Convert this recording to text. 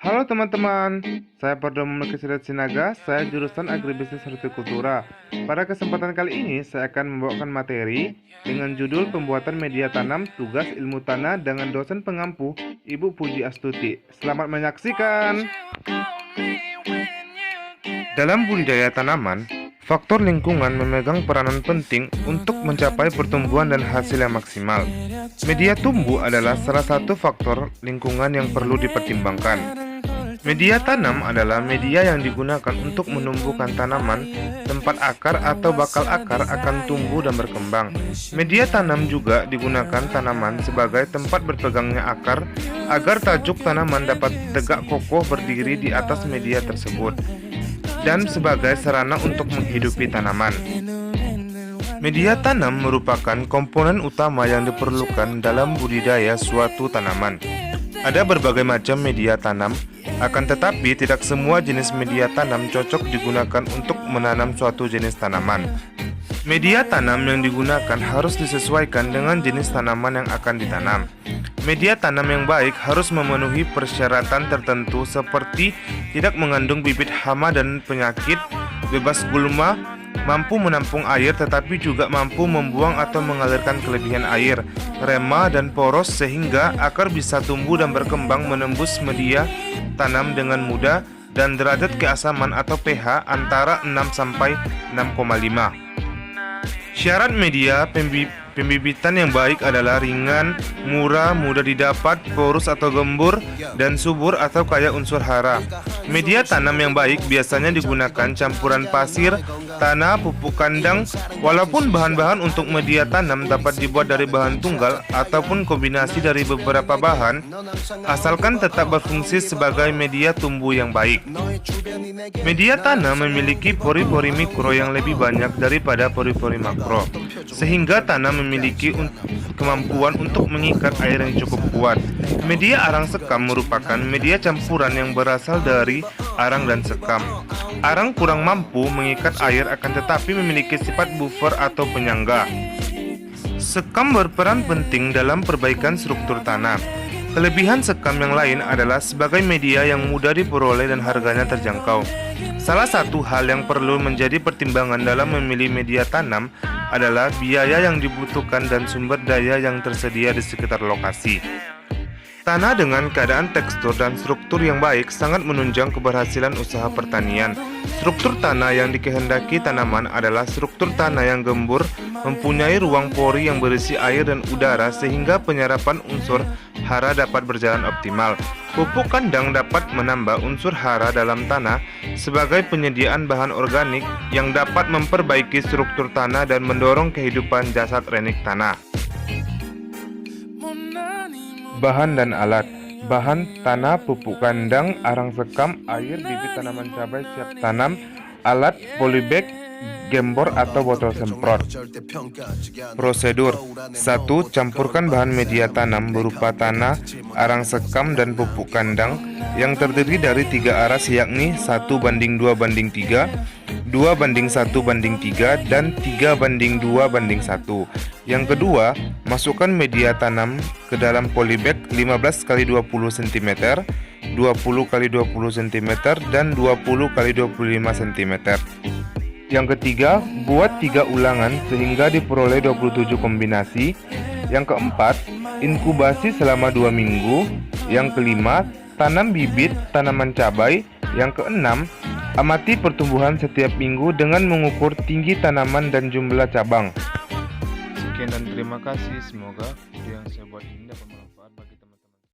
Halo teman-teman, saya Pardo Melkisedek Sinaga, saya jurusan Agribisnis Hortikultura. Pada kesempatan kali ini, saya akan membawakan materi dengan judul Pembuatan Media Tanam Tugas Ilmu Tanah dengan dosen pengampu, Ibu Puji Astuti. Selamat menyaksikan! Dalam budidaya tanaman, faktor lingkungan memegang peranan penting untuk mencapai pertumbuhan dan hasil yang maksimal. Media tumbuh adalah salah satu faktor lingkungan yang perlu dipertimbangkan. Media tanam adalah media yang digunakan untuk menumbuhkan tanaman, tempat akar atau bakal akar akan tumbuh dan berkembang. Media tanam juga digunakan tanaman sebagai tempat berpegangnya akar agar tajuk tanaman dapat tegak kokoh berdiri di atas media tersebut, dan sebagai sarana untuk menghidupi tanaman. Media tanam merupakan komponen utama yang diperlukan dalam budidaya suatu tanaman. Ada berbagai macam media tanam, akan tetapi tidak semua jenis media tanam cocok digunakan untuk menanam suatu jenis tanaman. Media tanam yang digunakan harus disesuaikan dengan jenis tanaman yang akan ditanam. Media tanam yang baik harus memenuhi persyaratan tertentu seperti tidak mengandung bibit hama dan penyakit, bebas gulma, mampu menampung air tetapi juga mampu membuang atau mengalirkan kelebihan air, rema dan poros sehingga akar bisa tumbuh dan berkembang menembus media tanam dengan mudah, dan derajat keasaman atau pH antara 6 sampai 6,5. Syarat media pembibitan yang baik adalah ringan, murah, mudah didapat, porus atau gembur, dan subur atau kaya unsur hara. Media tanam yang baik biasanya digunakan campuran pasir, tanah, pupuk kandang. Walaupun bahan-bahan untuk media tanam dapat dibuat dari bahan tunggal ataupun kombinasi dari beberapa bahan, asalkan tetap berfungsi sebagai media tumbuh yang baik. Media tanam memiliki pori-pori mikro yang lebih banyak daripada pori-pori makro, sehingga tanah memiliki kemampuan untuk mengikat air yang cukup kuat. Media arang sekam merupakan media campuran yang berasal dari arang dan sekam. Arang kurang mampu mengikat air akan tetapi memiliki sifat buffer atau penyangga. Sekam berperan penting dalam perbaikan struktur tanah. Kelebihan sekam yang lain adalah sebagai media yang mudah diperoleh dan harganya terjangkau. Salah satu hal yang perlu menjadi pertimbangan dalam memilih media tanam adalah biaya yang dibutuhkan dan sumber daya yang tersedia di sekitar lokasi. Tanah dengan keadaan tekstur dan struktur yang baik sangat menunjang keberhasilan usaha pertanian. Struktur tanah yang dikehendaki tanaman adalah struktur tanah yang gembur, mempunyai ruang pori yang berisi air dan udara sehingga penyerapan unsur hara dapat berjalan optimal. Pupuk kandang dapat menambah unsur hara dalam tanah sebagai penyediaan bahan organik yang dapat memperbaiki struktur tanah dan mendorong kehidupan jasad renik tanah. Bahan dan alat: bahan tanah, pupuk kandang, arang sekam, air, bibit tanaman cabai siap tanam, alat polybag, gembor atau botol semprot. Prosedur: 1. Campurkan bahan media tanam berupa tanah, arang sekam, dan pupuk kandang yang terdiri dari 3 aras yakni 1:2:3, 2:1:3, dan 3:2:1. Yang kedua, masukkan media tanam ke dalam polybag 15x20 cm, 20x20 cm, dan 20x25 cm. Yang ketiga, buat 3 ulangan sehingga diperoleh 27 kombinasi. Yang keempat, inkubasi selama 2 minggu. Yang kelima, tanam bibit tanaman cabai. Yang keenam, amati pertumbuhan setiap minggu dengan mengukur tinggi tanaman dan jumlah cabang. Sekian dan terima kasih. Semoga video yang saya buat ini dapat bermanfaat bagi